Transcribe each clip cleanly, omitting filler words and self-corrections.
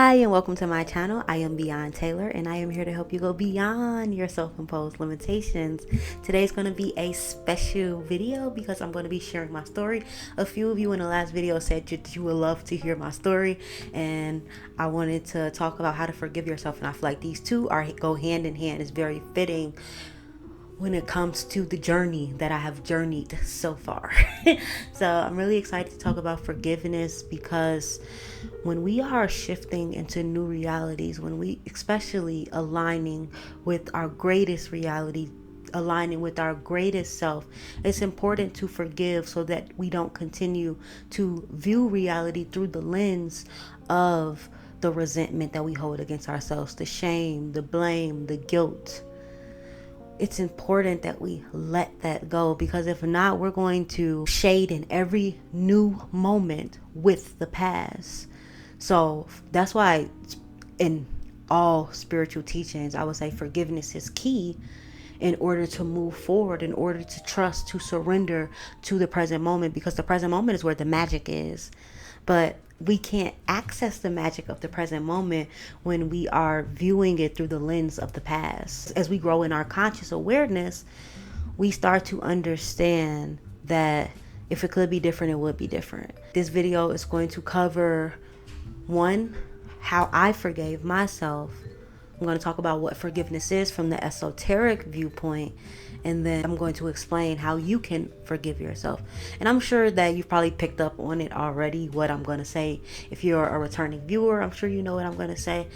Hi and welcome to my channel. I am Beyond Taylor and I am here to help you go beyond your self-imposed limitations. Today's going to be a special video because I'm going to be sharing my story. A few of you in the last video said that you would love to hear my story, and I wanted to talk about how to forgive yourself, and I feel like these two go hand in hand. It's very fitting when it comes to the journey that I have journeyed so far. So I'm really excited to talk about forgiveness, because when we are shifting into new realities, when we especially aligning with our greatest reality, aligning with our greatest self, it's important to forgive so that we don't continue to view reality through the lens of the resentment that we hold against ourselves, the shame, the blame, the guilt. It's important that we let that go, because if not, we're going to shade in every new moment with the past. So that's why in all spiritual teachings, I would say forgiveness is key in order to move forward, in order to trust, to surrender to the present moment, because the present moment is where the magic is. But we can't access the magic of the present moment when we are viewing it through the lens of the past. As we grow in our conscious awareness, we start to understand that if it could be different, it would be different. This video is going to cover, one, how I forgave myself. I'm going to talk about what forgiveness is from the esoteric viewpoint, and then I'm going to explain how you can forgive yourself. And I'm sure that you've probably picked up on it already, what I'm going to say. If you're a returning viewer, I'm sure you know what I'm going to say.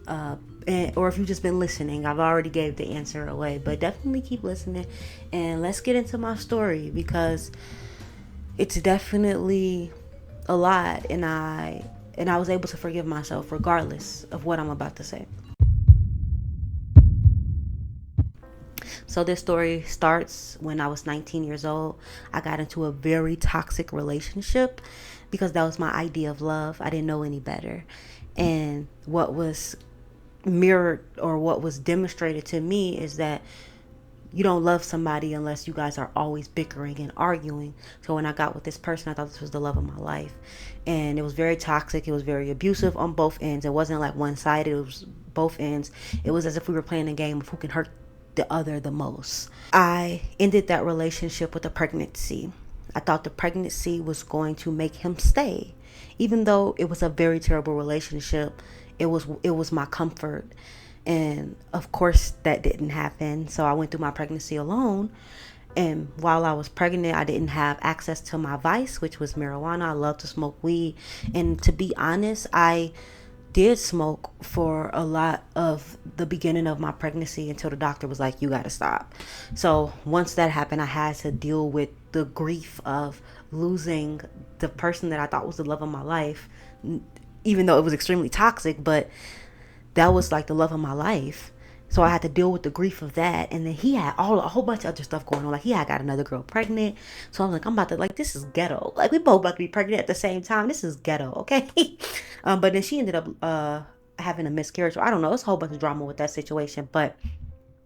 Or if you've just been listening, I've already gave the answer away, but definitely keep listening. And let's get into my story, because it's definitely a lot, and I was able to forgive myself regardless of what I'm about to say. So this story starts when I was 19 years old. I got into a very toxic relationship because that was my idea of love. I didn't know any better. And what was mirrored, or what was demonstrated to me, is that you don't love somebody unless you guys are always bickering and arguing. So when I got with this person, I thought this was the love of my life. And it was very toxic. It was very abusive on both ends. It wasn't like one-sided. It was both ends. It was as if we were playing a game of who can hurt the other the most. I ended that relationship with a pregnancy. I thought the pregnancy was going to make him stay. Even though it was a very terrible relationship, it was my comfort. And of course that didn't happen. So I went through my pregnancy alone. And while I was pregnant, I didn't have access to my vice, which was marijuana. I love to smoke weed. And to be honest, I did smoke for a lot of the beginning of my pregnancy until the doctor was like, you got to stop. So once that happened, I had to deal with the grief of losing the person that I thought was the love of my life, even though it was extremely toxic, but that was like the love of my life. So I had to deal with the grief of that. And then he had a whole bunch of other stuff going on. Like he had got another girl pregnant. So I'm like, I'm about to, like, this is ghetto. Like we both about to be pregnant at the same time. This is ghetto, okay? But then she ended up having a miscarriage. I don't know. It's a whole bunch of drama with that situation. But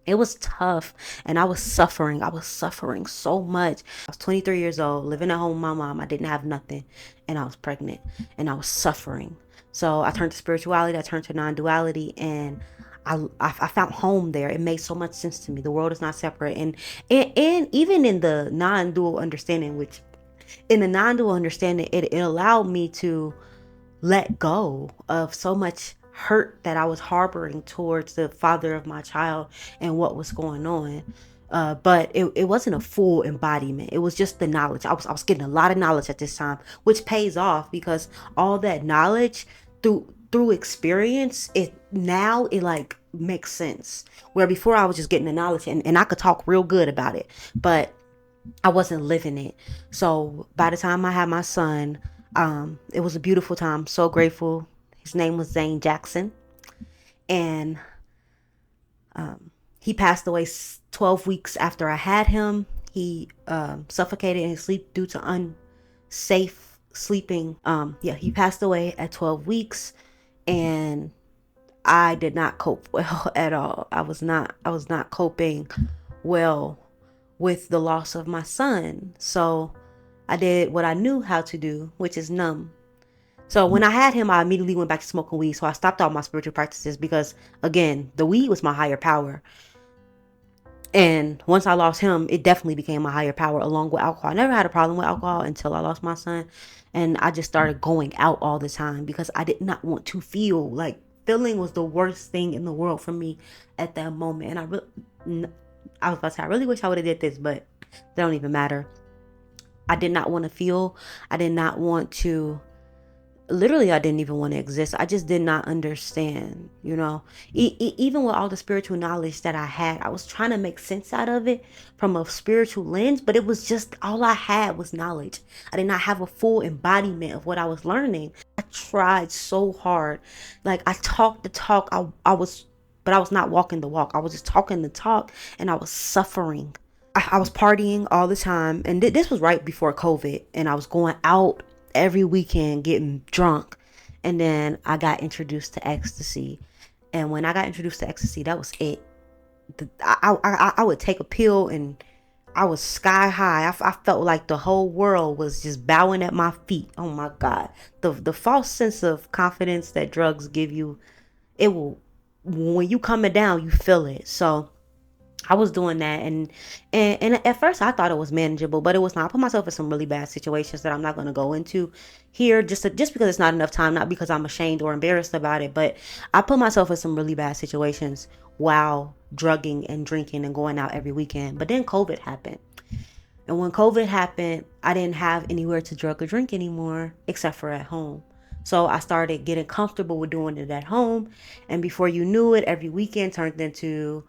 it was tough, and I was suffering. I was suffering so much. I was 23 years old, living at home with my mom. I didn't have nothing, and I was pregnant, and I was suffering. So I turned to spirituality. I turned to non-duality, and I found home there. It made so much sense to me. The world is not separate, and even in the non-dual understanding, which in the non-dual understanding, it allowed me to let go of so much hurt that I was harboring towards the father of my child and what was going on. But it wasn't a full embodiment. It was just the knowledge. I was getting a lot of knowledge at this time, which pays off, because all that knowledge through experience, it like makes sense. Where before I was just getting the knowledge, and I could talk real good about it, but I wasn't living it. So by the time I had my son, it was a beautiful time. So grateful. His name was Zane Jackson, and he passed away 12 weeks after I had him. He suffocated in his sleep due to unsafe sleeping. He passed away at 12 weeks, and I did not cope well at all. I was not coping well with the loss of my son. So I did what I knew how to do, which is numb. So when I had him, I immediately went back to smoking weed. So I stopped all my spiritual practices because, again, the weed was my higher power. And once I lost him, it definitely became my higher power along with alcohol. I never had a problem with alcohol until I lost my son. And I just started going out all the time because I did not want to feel. Like, feeling was the worst thing in the world for me at that moment. And I was about to say, I really wish I would have did this, but that don't even matter. I did not want to feel. I did not want to, literally, I didn't even want to exist. I just did not understand, even with all the spiritual knowledge that I had, I was trying to make sense out of it from a spiritual lens, but it was just all I had was knowledge. I did not have a full embodiment of what I was learning. I tried so hard. Like, I talked the talk. But I was not walking the walk. I was just talking the talk, and I was suffering. I was partying all the time, and this was right before COVID, and I was going out every weekend getting drunk. And then I got introduced to ecstasy, and when I got introduced to ecstasy, that was it. I would take a pill, and I was sky high. I felt like the whole world was just bowing at my feet. Oh my God, the false sense of confidence that drugs give you, it will, when you coming down, you feel it. So I was doing that, and at first I thought it was manageable, but it was not. I put myself in some really bad situations that I'm not going to go into here, just because it's not enough time, not because I'm ashamed or embarrassed about it, but I put myself in some really bad situations while drugging and drinking and going out every weekend. But then COVID happened. And when COVID happened, I didn't have anywhere to drug or drink anymore except for at home. So I started getting comfortable with doing it at home. And before you knew it, every weekend turned into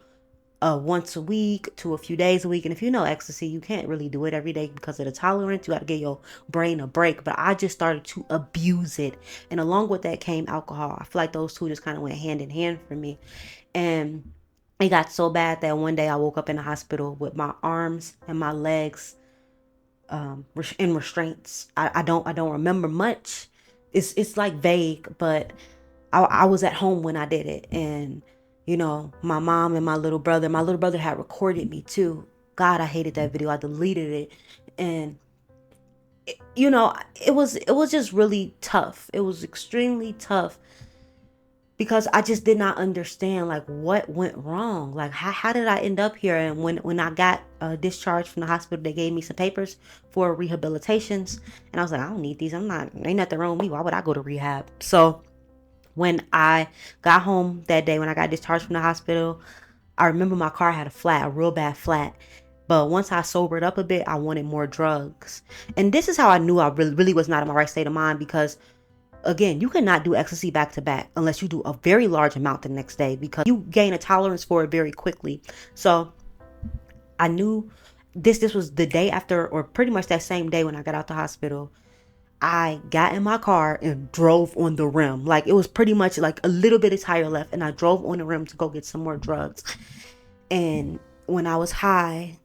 once a week to a few days a week. And if you know ecstasy, you can't really do it every day because of the tolerance. You got to give your brain a break. But I just started to abuse it. And along with that came alcohol. I feel like those two just kind of went hand in hand for me. And it got so bad that one day I woke up in the hospital with my arms and my legs in restraints. I don't remember much. It's like vague, but I was at home when I did it. And my mom and my little brother had recorded me too. God, I hated that video. I deleted it. And it was just really tough. It was extremely tough because I just did not understand, like, what went wrong. Like, how did I end up here? And when I got discharged from the hospital, they gave me some papers for rehabilitations, and I was like, I don't need these. Ain't nothing wrong with me. Why would I go to rehab? So when I got home that day, when I got discharged from the hospital, I remember my car had a real bad flat. But once I sobered up a bit, I wanted more drugs. And this is how I knew I really was not in my right state of mind, because again, you cannot do ecstasy back to back unless you do a very large amount the next day, because you gain a tolerance for it very quickly. So I knew this was the day after, or pretty much that same day when I got out the hospital. I got in my car and drove on the rim. Like, it was pretty much like a little bit of tire left, and I drove on the rim to go get some more drugs. And when I was high,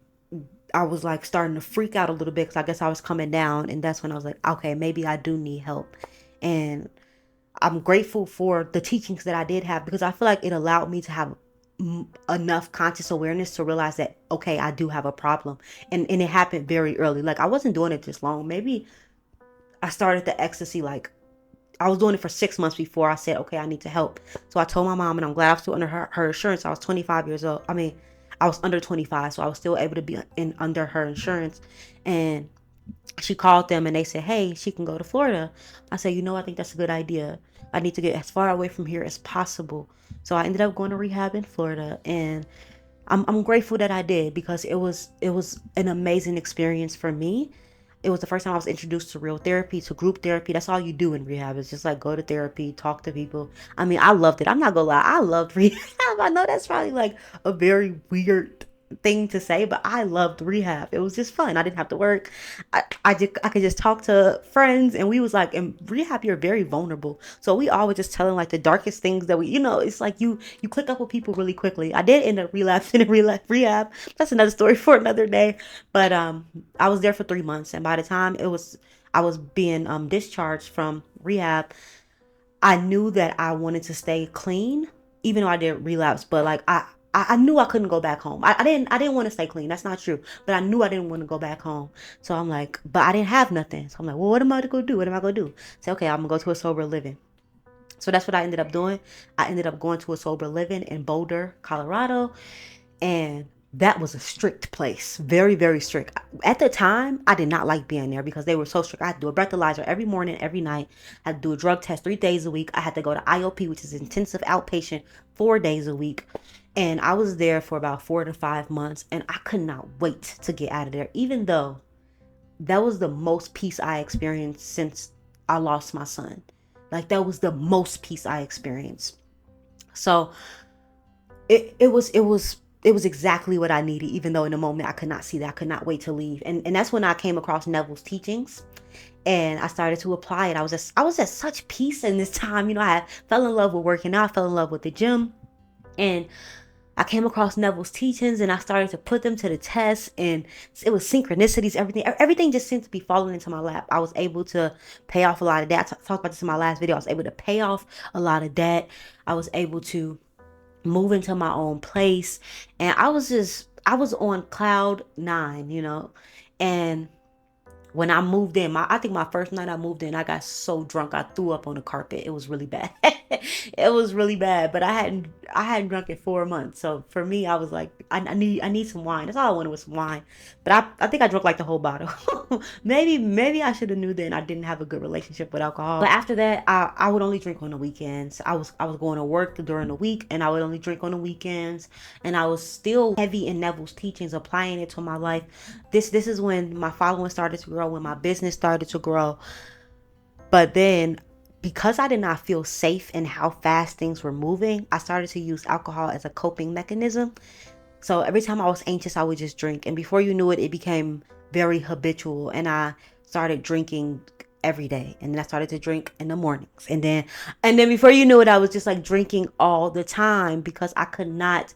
I was like starting to freak out a little bit because I guess I was coming down. And that's when I was like, okay, maybe I do need help. And I'm grateful for the teachings that I did have, because I feel like it allowed me to have enough conscious awareness to realize that, okay, I do have a problem. And it happened very early. Like, I wasn't doing it this long. Maybe I started the ecstasy, like, I was doing it for 6 months before I said, okay, I need to help. So I told my mom, and I'm glad I was still under her insurance. I was 25 years old. I mean, I was under 25, so I was still able to be under her insurance. And she called them, and they said, hey, she can go to Florida. I said, I think that's a good idea. I need to get as far away from here as possible. So I ended up going to rehab in Florida, and I'm grateful that I did, because it was an amazing experience for me. It was the first time I was introduced to real therapy, to group therapy. That's all you do in rehab. It's just like go to therapy, talk to people. I mean, I loved it. I'm not gonna lie. I loved rehab. I know that's probably like a very weird thing to say, but I loved rehab. It was just fun. I didn't have to work. I could just talk to friends, and we was like, in rehab you're very vulnerable. So we always just telling like the darkest things that it's like you click up with people really quickly. I did end up relapsing in rehab. That's another story for another day. But I was there for 3 months, and by the time I was being discharged from rehab, I knew that I wanted to stay clean, even though I did relapse. But like I knew I couldn't go back home. I didn't want to stay clean. That's not true. But I knew I didn't want to go back home. So I'm like, but I didn't have nothing. So I'm like, well, what am I going to do? What am I going to do? Say, okay, I'm going to go to a sober living. So that's what I ended up doing. I ended up going to a sober living in Boulder, Colorado. And that was a strict place. Very, very strict. At the time, I did not like being there because they were so strict. I had to do a breathalyzer every morning, every night. I had to do a drug test 3 days a week. I had to go to IOP, which is intensive outpatient, 4 days a week. And I was there for about 4 to 5 months. And I could not wait to get out of there, even though that was the most peace I experienced since I lost my son. Like, that was the most peace I experienced. So it was exactly what I needed, even though in the moment I could not see that. I could not wait to leave. And that's when I came across Neville's teachings and I started to apply it. I was at such peace in this time. I fell in love with working out, I fell in love with the gym. And I came across Neville's teachings and I started to put them to the test, and it was synchronicities, everything just seemed to be falling into my lap. I was able to pay off a lot of debt. I talked about this in my last video. I was able to pay off a lot of debt. I was able to move into my own place, and I was on cloud nine, and when I moved in, I think my first night I moved in, I got so drunk I threw up on the carpet. It was really bad. It was really bad. But I hadn't drunk in 4 months. So for me, I was like, I need some wine. That's all I wanted was some wine. But I think I drank like the whole bottle. Maybe I should have knew then I didn't have a good relationship with alcohol. But after that, I would only drink on the weekends. I was going to work during the week, and I would only drink on the weekends. And I was still heavy in Neville's teachings, applying it to my life. This is when my following started to grow, when my business started to grow. But then, because I did not feel safe in how fast things were moving, I started to use alcohol as a coping mechanism. So every time I was anxious, I would just drink. And before you knew it, it became very habitual. And I started drinking every day. And then I started to drink in the mornings. And then before you knew it, I was just like drinking all the time because I could not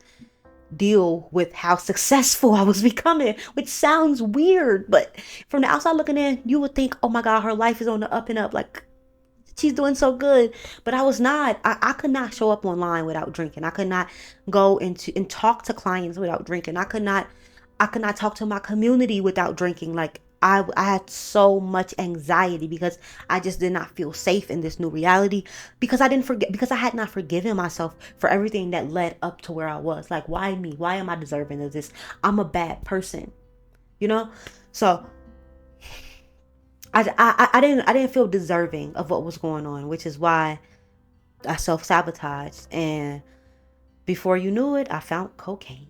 deal with how successful I was becoming, which sounds weird, but from the outside looking in, you would think, oh my God, her life is on the up and up. Like, she's doing so good. But I was not. I could not show up online without drinking. I could not go into and talk to clients without drinking. I could not talk to my community without drinking. Like, I had so much anxiety because I just did not feel safe in this new reality, because I had not forgiven myself for everything that led up to where I was. Like, why me? Why am I deserving of this? I'm a bad person, you know? So I didn't feel deserving of what was going on, which is why I self-sabotaged. And before you knew it, I found cocaine.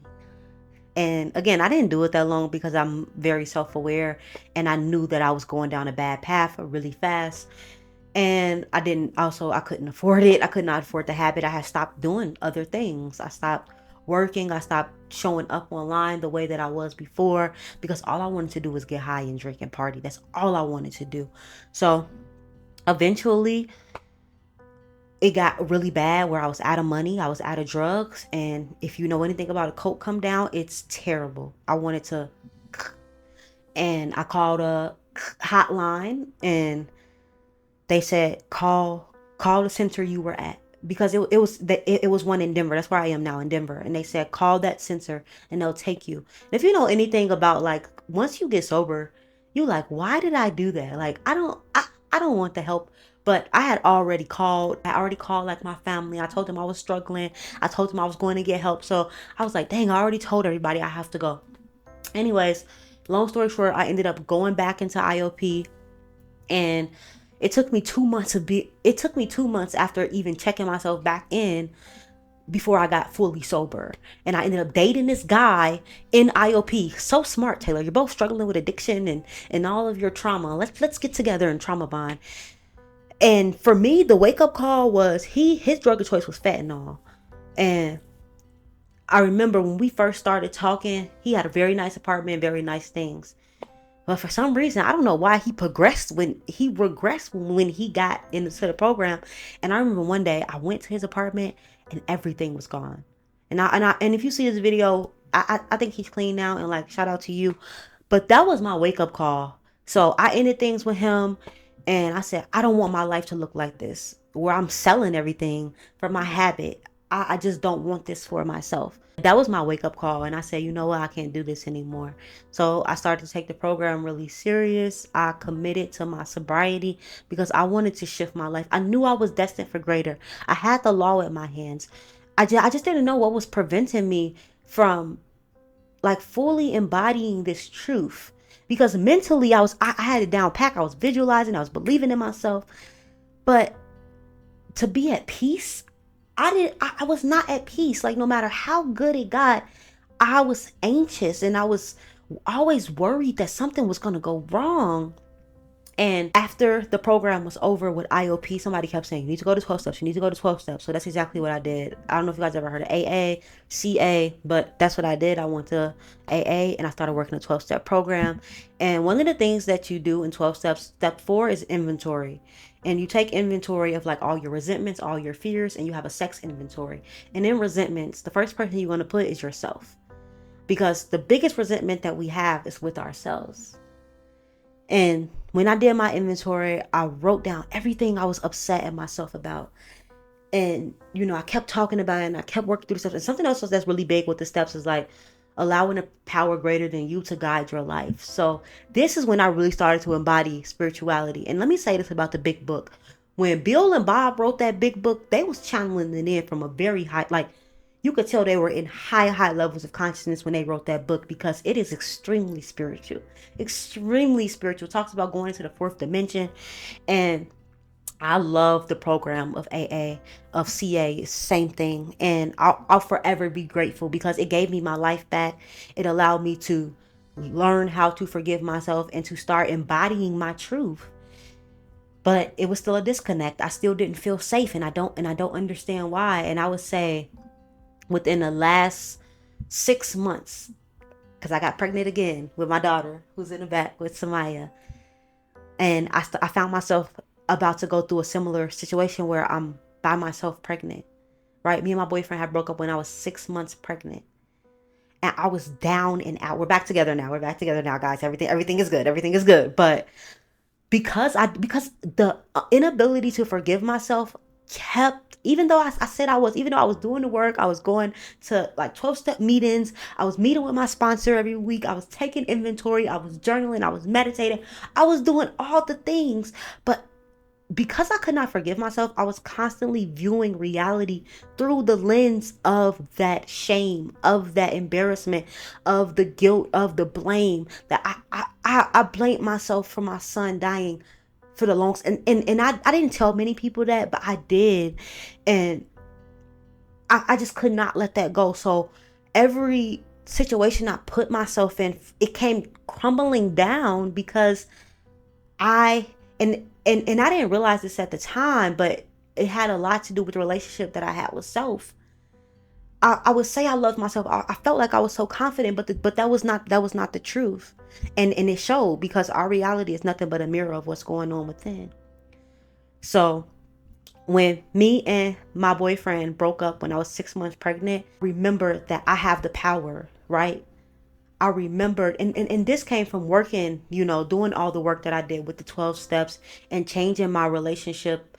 And again, I didn't do it that long because I'm very self-aware and I knew that I was going down a bad path really fast. And I couldn't afford it. I could not afford the habit. I had stopped doing other things. I stopped working. I stopped showing up online the way that I was before, because all I wanted to do was get high and drink and party. That's all I wanted to do. So eventually it got really bad where I was out of money, I was out of drugs, and if you know anything about a coke come down, it's terrible. I wanted to, and I called a hotline, and they said call the center you were at, because it was one in Denver. That's where I am now, in Denver, and they said call that center and they'll take you. And if you know anything about, like, once you get sober, you like, why did I do that? Like, I don't want the help. But I had already called. I already called like my family. I told them I was struggling. I told them I was going to get help. So I was like, dang, I already told everybody I have to go. Anyways, long story short, I ended up going back into IOP, and it took me 2 months after even checking myself back in before I got fully sober. And I ended up dating this guy in IOP. So smart, Taylor. You're both struggling with addiction and all of your trauma. Let's get together and trauma bond. And for me, the wake up call was his drug of choice was fentanyl. And I remember when we first started talking, he had a very nice apartment, very nice things. But for some reason, I don't know why he regressed when he got into the program. And I remember one day I went to his apartment and everything was gone. And if you see this video, I think he's clean now, and like, shout out to you. But that was my wake up call. So I ended things with him, and I said, I don't want my life to look like this, where I'm selling everything for my habit. I just don't want this for myself. That was my wake up call. And I said, you know what? I can't do this anymore. So I started to take the program really serious. I committed to my sobriety because I wanted to shift my life. I knew I was destined for greater. I had the law in my hands. I just didn't know what was preventing me from like fully embodying this truth. Because mentally I had it down pat. I was visualizing, I was believing in myself. But to be at peace, I was not at peace. Like, no matter how good it got, I was anxious and I was always worried that something was going to go wrong. And after the program was over with IOP, somebody kept saying, you need to go to 12 steps. You need to go to 12 steps. So that's exactly what I did. I don't know if you guys ever heard of AA, CA, but that's what I did. I went to AA and I started working a 12-step program. And one of the things that you do in 12 steps, step 4 is inventory. And you take inventory of like all your resentments, all your fears, and you have a sex inventory. And in resentments, the first person you want to put is yourself. Because the biggest resentment that we have is with ourselves. And when I did my inventory, I wrote down everything I was upset at myself about. And, I kept talking about it and I kept working through the steps. And something else that's really big with the steps is like allowing a power greater than you to guide your life. So this is when I really started to embody spirituality. And let me say this about the big book. When Bill and Bob wrote that big book, they was channeling it in from a very high, like, you could tell they were in high levels of consciousness when they wrote that book, because it is extremely spiritual. Extremely spiritual. It talks about going into the fourth dimension. And I love the program of AA, of CA, same thing. And I'll forever be grateful because it gave me my life back. It allowed me to learn how to forgive myself and to start embodying my truth. But it was still a disconnect. I still didn't feel safe, and I don't understand why. And I would say within the last 6 months, because I got pregnant again with my daughter who's in the back with Samaya. And I found myself about to go through a similar situation where I'm by myself pregnant, right? Me and my boyfriend had broke up when I was 6 months pregnant. And I was down and out. We're back together now. Guys. Everything is good. Everything is good. But because the inability to forgive myself kept, even though I said even though I was doing the work, I was going to like 12-step meetings, I was meeting with my sponsor every week, I was taking inventory, I was journaling, I was meditating, I was doing all the things, but because I could not forgive myself, I was constantly viewing reality through the lens of that shame, of that embarrassment, of the guilt, of the blame. That I blamed myself for my son dying for the longest. And I didn't tell many people that, but I did. And I just could not let that go. So every situation I put myself in, it came crumbling down because and I didn't realize this at the time, but it had a lot to do with the relationship that I had with self. I would say I loved myself. I felt like I was so confident, but that was not the truth, and it showed because our reality is nothing but a mirror of what's going on within. So when me and my boyfriend broke up when I was 6 months pregnant, remember that I have the power, right? I remembered, and this came from working, doing all the work that I did with the 12 steps and changing my relationship.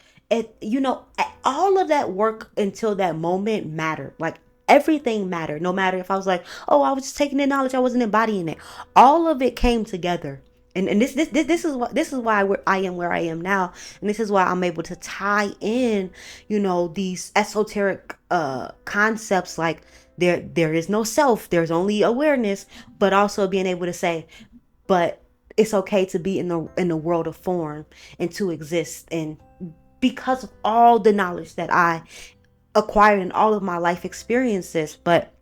All of that work until that moment mattered. Like everything mattered. No matter if I was like, oh, I was just taking in knowledge, I wasn't embodying it. All of it came together. And this is why I am where I am now, and this is why I'm able to tie in, these esoteric concepts like there is no self, there's only awareness, but also being able to say, but it's okay to be in the world of form and to exist. And because of all the knowledge that I acquired in all of my life experiences, but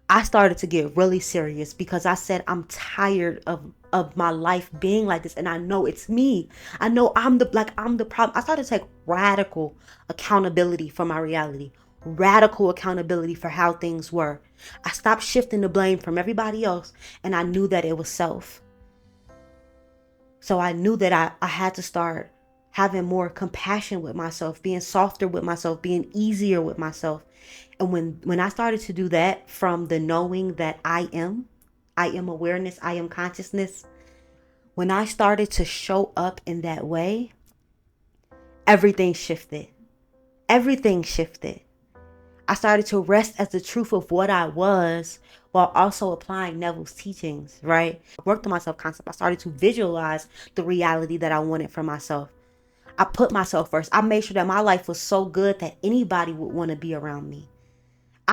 I started to get really serious because I said I'm tired of my life being like this, and I know it's me. I know I'm the problem. I started to take radical accountability for my reality, radical accountability for how things were. I stopped shifting the blame from everybody else, and I knew that it was self. So I knew that I had to start having more compassion with myself, being softer with myself, being easier with myself. And when I started to do that from the knowing that I am awareness, I am consciousness, when I started to show up in that way, everything shifted. Everything shifted. I started to rest as the truth of what I was while also applying Neville's teachings, right? I worked on my self-concept. I started to visualize the reality that I wanted for myself. I put myself first. I made sure that my life was so good that anybody would want to be around me.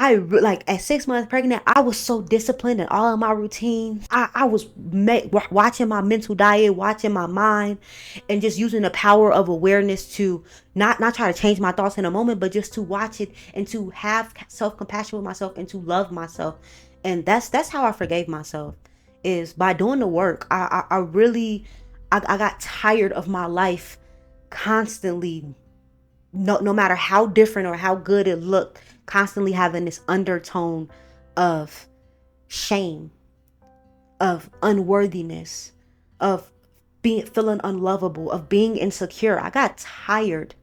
Like at 6 months pregnant, I was so disciplined in all of my routines. I was watching my mental diet, watching my mind, and just using the power of awareness to not try to change my thoughts in a moment, but just to watch it and to have self-compassion with myself and to love myself. And that's how I forgave myself, is by doing the work. I really I got tired of my life constantly, no matter how different or how good it looked, constantly having this undertone of shame, of unworthiness, of feeling unlovable, of being insecure. I got tired,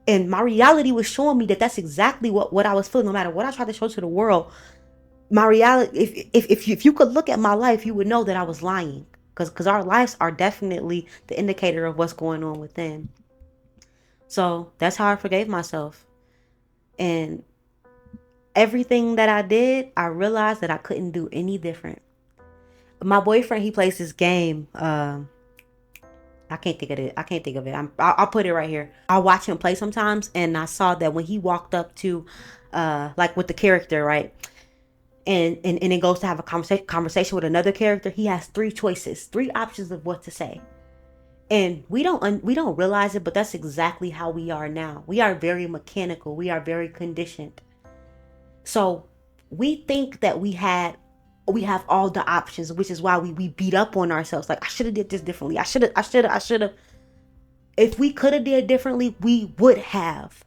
and my reality was showing me that that's exactly what I was feeling. No matter what I tried to show to the world, my reality, if you could look at my life, you would know that I was lying, because our lives are definitely the indicator of what's going on within. So that's how I forgave myself. And everything that I did, I realized that I couldn't do any different. My boyfriend, he plays this game. I can't think of it. I can't think of it. I'll put it right here. I watch him play sometimes, and I saw that when he walked up to, like with the character, right, and it goes to have a conversation with another character, he has three choices, three options of what to say. And we don't realize it, but that's exactly how we are now. We are very mechanical. We are very conditioned. So we think that we have all the options, which is why we beat up on ourselves. Like, I should have did this differently. I should have. If we could have did differently, we would have.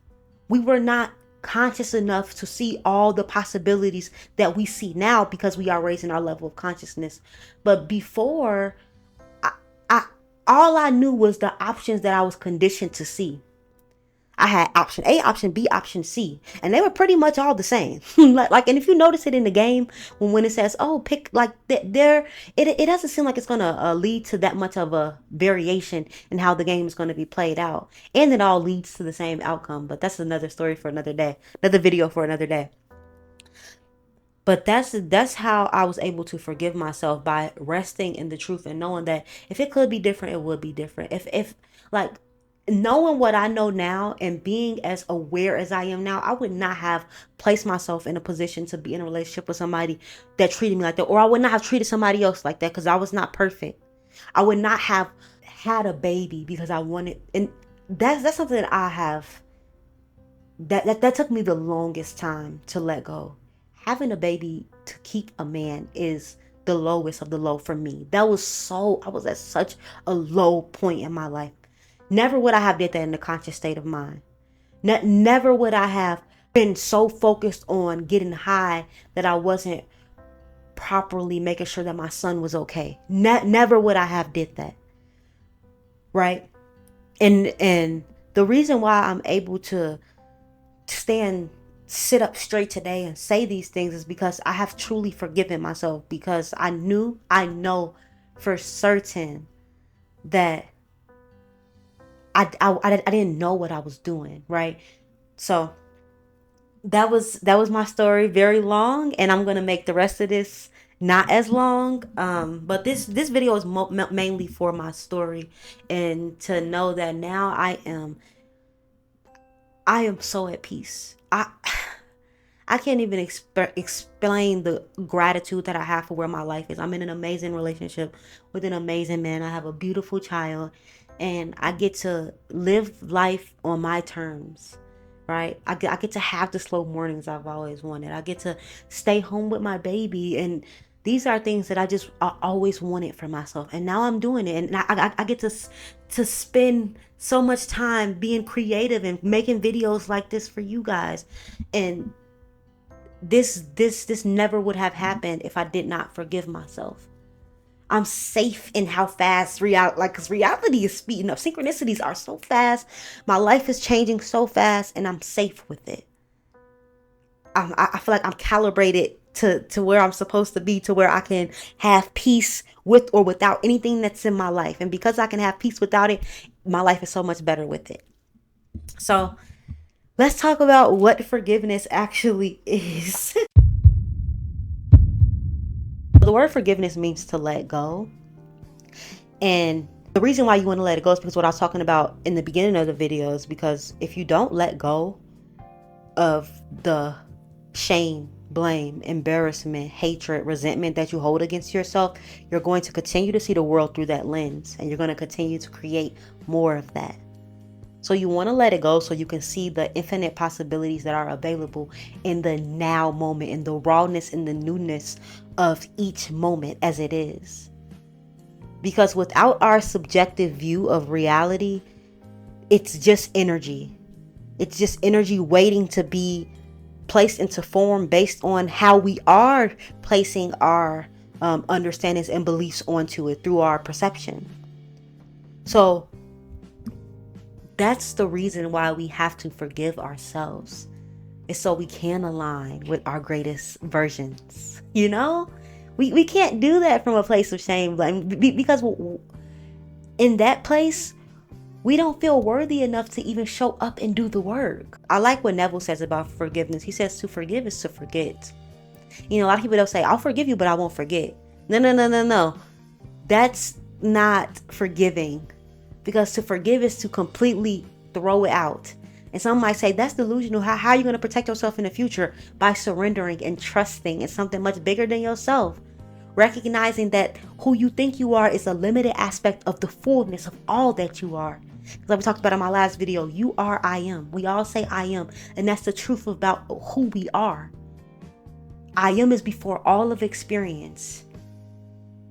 We were not conscious enough to see all the possibilities that we see now because we are raising our level of consciousness. But before, I, I all I knew was the options that I was conditioned to see. I had option A, option B, option C, and they were pretty much all the same. And if you notice it in the game, when it says, "Oh, pick," like there, it doesn't seem like it's gonna lead to that much of a variation in how the game is gonna be played out, and it all leads to the same outcome. But that's another story for another day, another video for another day. But that's how I was able to forgive myself, by resting in the truth and knowing that if it could be different, it would be different. If like knowing what I know now and being as aware as I am now, I would not have placed myself in a position to be in a relationship with somebody that treated me like that, or I would not have treated somebody else like that, because I was not perfect. I would not have had a baby because I wanted, and that's something that I have that took me the longest time to let go. Having a baby to keep a man is the lowest of the low for me. I was at such a low point in my life. Never would I have did that in a conscious state of mind. Never would I have been so focused on getting high that I wasn't properly making sure that my son was okay. Never would I have did that. Right? And the reason why I'm able to sit up straight today and say these things is because I have truly forgiven myself, because I know for certain that I didn't know what I was doing, right? So that was my story, very long, and I'm gonna make the rest of this not as long. But this video is mainly for my story, and to know that now I am so at peace. I can't even explain the gratitude that I have for where my life is. I'm in an amazing relationship with an amazing man. I have a beautiful child, and I get to live life on my terms, right? I get to have the slow mornings I've always wanted. I get to stay home with my baby, and these are things that I always wanted for myself, and now I'm doing it. And I get to spend so much time being creative and making videos like this for you guys. And this never would have happened if I did not forgive myself. I'm safe in how fast reality, like, because reality is speeding up. Synchronicities are so fast. My life is changing so fast, and I'm safe with it. I feel like I'm calibrated to where I'm supposed to be, to where I can have peace with or without anything that's in my life. And because I can have peace without it, my life is so much better with it. So Let's talk about what forgiveness actually is. The word forgiveness means to let go. And the reason why you want to let it go is because what I was talking about in the beginning of the video is because if you don't let go of the shame, blame, embarrassment, hatred, resentment that you hold against yourself, you're going to continue to see the world through that lens, and you're going to continue to create more of that. So you want to let it go so you can see the infinite possibilities that are available in the now moment, in the rawness and the newness of each moment as it is. Because without our subjective view of reality, it's just energy. It's just energy waiting to be placed into form based on how we are placing our understandings and beliefs onto it through our perception. So that's the reason why we have to forgive ourselves. It's so we can align with our greatest versions. You know, we can't do that from a place of shame, because in that place, we don't feel worthy enough to even show up and do the work. I like what Neville says about forgiveness. He says to forgive is to forget. You know, a lot of people, they'll say, I'll forgive you, but I won't forget. No. That's not forgiving. Because to forgive is to completely throw it out. And some might say that's delusional. How are you going to protect yourself in the future? By surrendering and trusting in something much bigger than yourself. Recognizing that who you think you are is a limited aspect of the fullness of all that you are. Like we talked about in my last video, you are I am. We all say I am. And that's the truth about who we are. I am is before all of experience.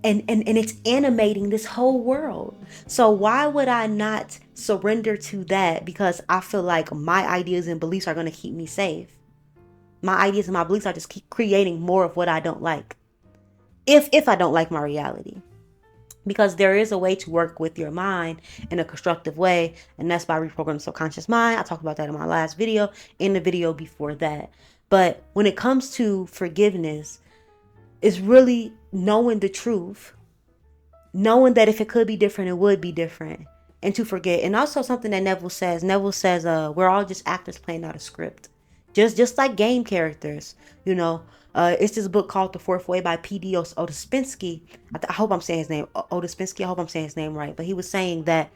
And it's animating this whole world. So why would I not surrender to that? Because I feel like my ideas and beliefs are going to keep me safe. My ideas and my beliefs are just keep creating more of what I don't like. If I don't like my reality. Because there is a way to work with your mind in a constructive way. And that's by reprogramming the subconscious mind. I talked about that in my last video, in the video before that. But when it comes to forgiveness, it's really knowing the truth. Knowing that if it could be different, it would be different. And to forget. And also something that Neville says. Neville says, we're all just actors playing out a script. Just like game characters, you know. It's this book called The Fourth Way by P.D. Oduspensky. I hope I'm saying his name. Oduspensky, I hope I'm saying his name right. But he was saying that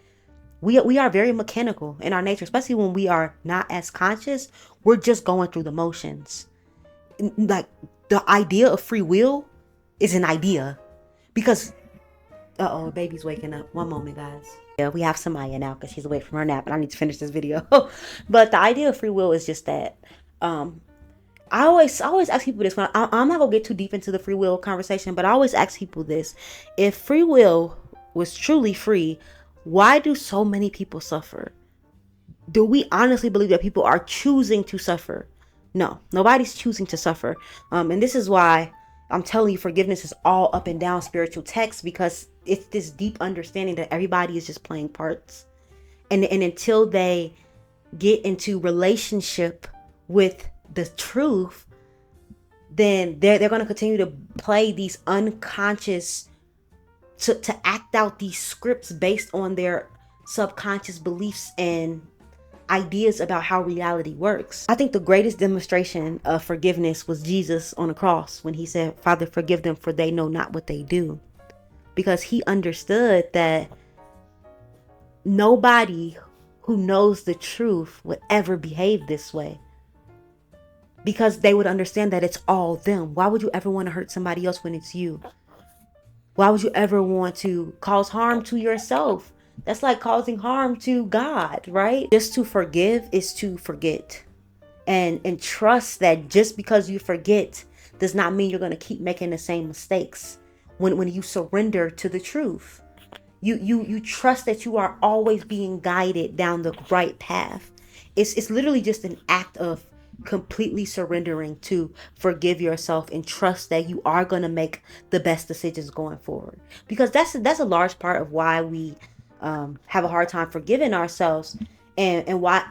we are very mechanical in our nature, especially when we are not as conscious. We're just going through the motions. Like the idea of free will is an idea. Because, baby's waking up. One moment, guys. Yeah, we have Samaya now because she's awake from her nap and I need to finish this video. But the idea of free will is just that. I always ask people this. I'm not gonna get too deep into the free will conversation, but I always ask people this: if free will was truly free, why do so many people suffer? Do we honestly believe that people are choosing to suffer? No, nobody's choosing to suffer. And this is why I'm telling you, forgiveness is all up and down spiritual text, because it's this deep understanding that everybody is just playing parts, and until they get into relationship with the truth, then they're going to continue to play these unconscious, to act out these scripts based on their subconscious beliefs and ideas about how reality works. I think the greatest demonstration of forgiveness was Jesus on the cross when he said, Father, forgive them, for they know not what they do. Because he understood that nobody who knows the truth would ever behave this way. Because they would understand that it's all them. Why would you ever want to hurt somebody else when it's you? Why would you ever want to cause harm to yourself? That's like causing harm to God, right? Just to forgive is to forget. And trust that just because you forget does not mean you're going to keep making the same mistakes. When you surrender to the truth, you trust that you are always being guided down the right path. It's literally just an act of completely surrendering to forgive yourself and trust that you are going to make the best decisions going forward. Because that's a large part of why we have a hard time forgiving ourselves, and why,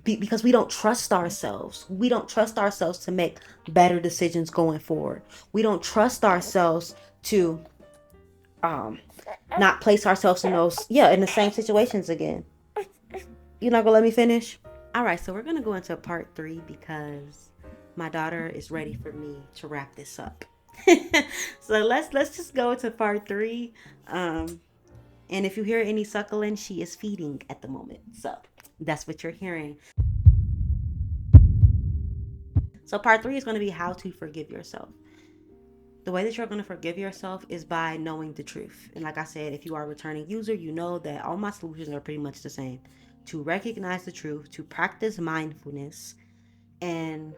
because we don't trust ourselves. We don't trust ourselves to make better decisions going forward. We don't trust ourselves to not place ourselves in those in the same situations again. You're not gonna let me finish? All right, so we're gonna go into part three because my daughter is ready for me to wrap this up. So let's just go to part three. Um, and if you hear any suckling, she is feeding at the moment. So that's what you're hearing. So part three is going to be how to forgive yourself. The way that you're going to forgive yourself is by knowing the truth. And like I said, if you are a returning user, you know that all my solutions are pretty much the same. To recognize the truth, to practice mindfulness, and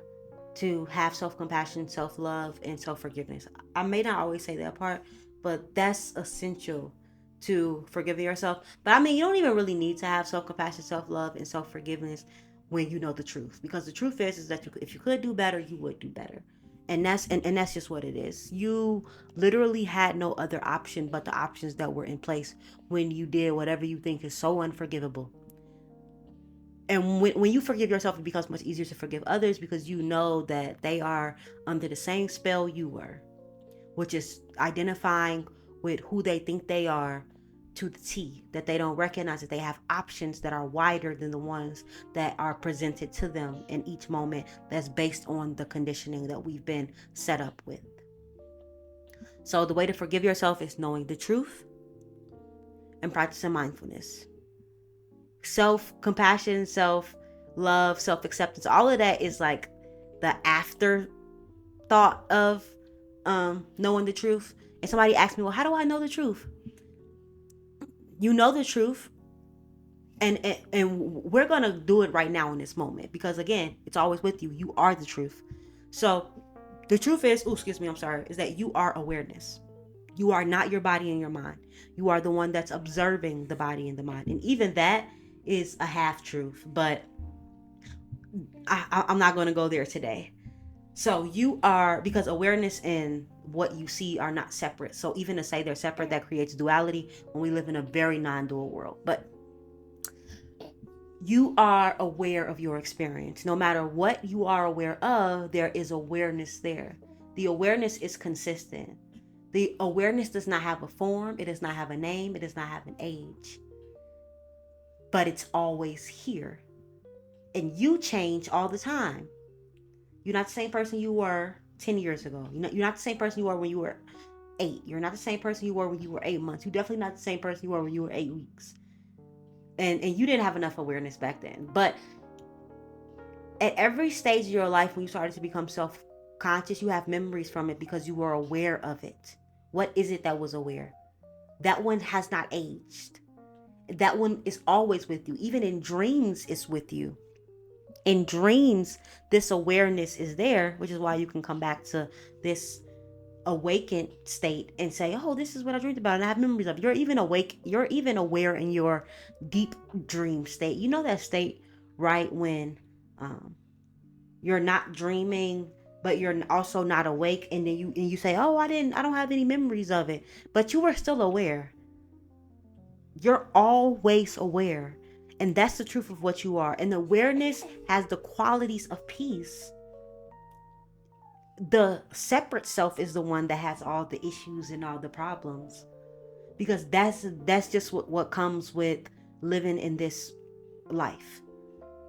to have self-compassion, self-love, and self-forgiveness. I may not always say that part, but that's essential to forgive yourself. But I mean, you don't even really need to have self-compassion, self-love, and self-forgiveness when you know the truth, because the truth is that if you could do better, you would do better. And that's just what it is. You literally had no other option but the options that were in place when you did whatever you think is so unforgivable. And when you forgive yourself, it becomes much easier to forgive others because you know that they are under the same spell you were, which is identifying with who they think they are to the T, that they don't recognize that they have options that are wider than the ones that are presented to them in each moment, that's based on the conditioning that we've been set up with. So the way to forgive yourself is knowing the truth and practicing mindfulness. Self compassion, self love, self acceptance, all of that is like the afterthought of knowing the truth. And somebody asked me, well, how do I know the truth? You know the truth, and we're gonna do it right now in this moment because again, it's always with you. You are the truth. So the truth is, oh, excuse me, I'm sorry, is that you are awareness. You are not your body and your mind. You are the one that's observing the body and the mind. And even that is a half truth, but I'm not going to go there today. So you are, because awareness and what you see are not separate. So even to say they're separate, that creates duality when we live in a very non-dual world. But you are aware of your experience. No matter what you are aware of, there is awareness there. The awareness is consistent. The awareness does not have a form, it does not have a name, it does not have an age, but it's always here. And you change all the time. You're not the same person you were 10 years ago. You're not the same person you were when you were 8. You're not the same person you were when you were 8 months. You're definitely not the same person you were when you were 8 weeks. And you didn't have enough awareness back then. But at every stage of your life, when you started to become self-conscious, you have memories from it because you were aware of it. What is it that was aware? That one has not aged. That one is always with you. Even in dreams, it's with you. In dreams, this awareness is there, which is why you can come back to this awakened state and say, oh, this is what I dreamed about, and I have memories of it. You're even awake, you're even aware in your deep dream state. You know that state, right, when you're not dreaming, but you're also not awake, and then you say, oh, I don't have any memories of it, but you were still aware. You're always aware. And that's the truth of what you are. And awareness has the qualities of peace. The separate self is the one that has all the issues and all the problems. Because that's just what comes with living in this life.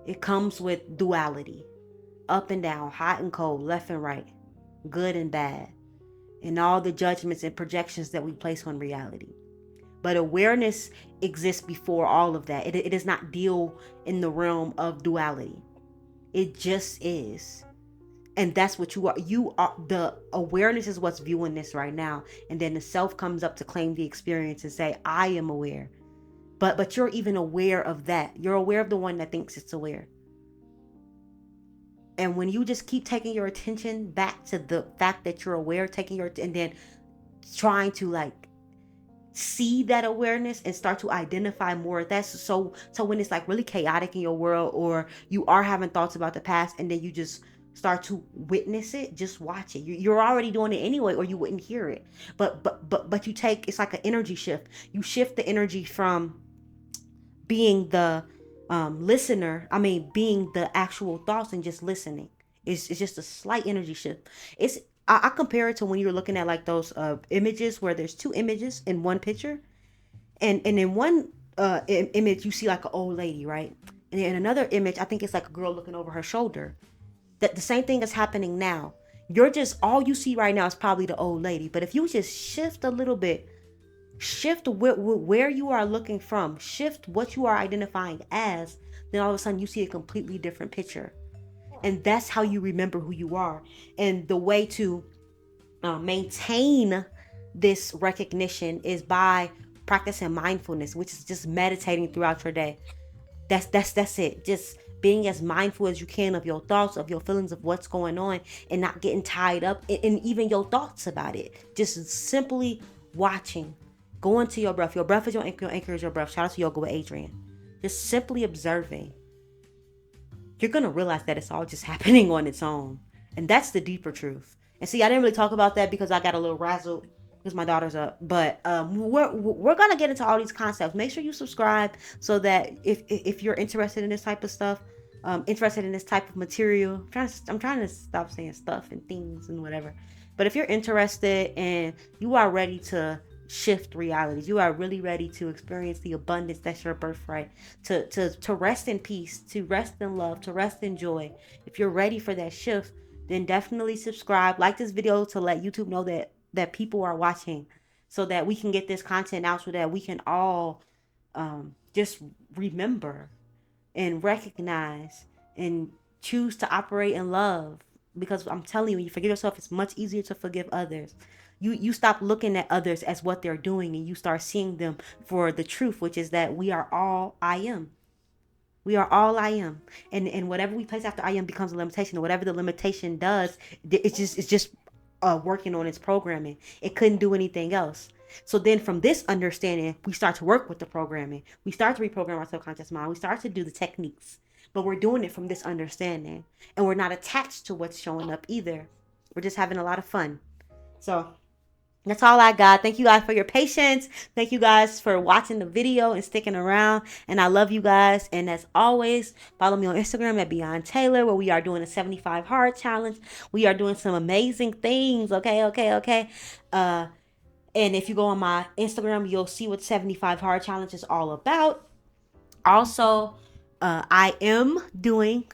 It comes with duality. Up and down, hot and cold, left and right, good and bad, and all the judgments and projections that we place on reality. But awareness exists before all of that. It does not deal in the realm of duality. It just is. And that's what you are. You are, the awareness is what's viewing this right now. And then the self comes up to claim the experience and say, I am aware. But you're even aware of that. You're aware of the one that thinks it's aware. And when you just keep taking your attention back to the fact that you're aware, and then trying to like see that awareness and start to identify more. That's so when it's like really chaotic in your world, or you are having thoughts about the past, and then you just start to witness it, just watch it. You're already doing it anyway, or you wouldn't hear it. But you take, it's like an energy shift. You shift the energy from being the listener, being the actual thoughts, and just listening. It's just a slight energy shift. I compare it to when you're looking at like those images where there's two images in one picture, and in one image you see like an old lady, right? And in another image, I think it's like a girl looking over her shoulder. That the same thing is happening now. You're just, all you see right now is probably the old lady. But if you just shift a little bit, shift where you are looking from, shift what you are identifying as, then all of a sudden you see a completely different picture. And that's how you remember who you are. And the way to maintain this recognition is by practicing mindfulness, which is just meditating throughout your day. That's it. Just being as mindful as you can of your thoughts, of your feelings, of what's going on, and not getting tied up in even your thoughts about it. Just simply watching, going to your breath. Your breath is your anchor. Your anchor is your breath. Shout out to Yoga with Adrian. Just simply observing. You're gonna realize that it's all just happening on its own, and that's the deeper truth. And see, I didn't really talk about that because I got a little razzled because my daughter's up. But we're gonna get into all these concepts. Make sure you subscribe so that if you're interested in this type of stuff, interested in this type of material. I'm trying to stop saying stuff and things and whatever. But if you're interested and you are ready to shift realities, you are really ready to experience the abundance that's your birthright, to rest in peace, to rest in love, to rest in joy. If you're ready for that shift, then definitely subscribe, like this video to let YouTube know that people are watching, so that we can get this content out, so that we can all just remember and recognize and choose to operate in love. Because I'm telling you, when you forgive yourself, it's much easier to forgive others. You stop looking at others as what they're doing, and you start seeing them for the truth, which is that we are all I am. We are all I am. And whatever we place after I am becomes a limitation. And whatever the limitation does, it's just working on its programming. It couldn't do anything else. So then from this understanding, we start to work with the programming. We start to reprogram our subconscious mind. We start to do the techniques. But we're doing it from this understanding. And we're not attached to what's showing up either. We're just having a lot of fun. So that's all I got. Thank you guys for your patience. Thank you guys for watching the video and sticking around. And I love you guys. And as always, follow me on Instagram at Beyond Taylor, where we are doing a 75 hard challenge. We are doing some amazing things. Okay. And if you go on my Instagram, you'll see what 75 hard challenge is all about. Also, I am doing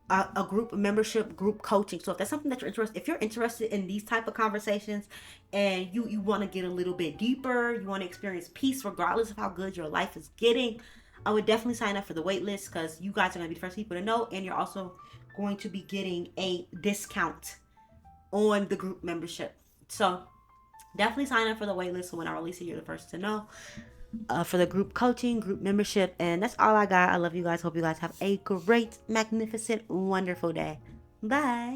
a group membership, group coaching. So if that's something that you're interested in these type of conversations, and you want to get a little bit deeper, you want to experience peace regardless of how good your life is getting, I would definitely sign up for the wait list, because you guys are going to be the first people to know, and you're also going to be getting a discount on the group membership. So definitely sign up for the wait list, so when I release it, you're the first to know. For the group coaching, group membership. And that's all I got. I love you guys. Hope you guys have a great, magnificent, wonderful day. Bye.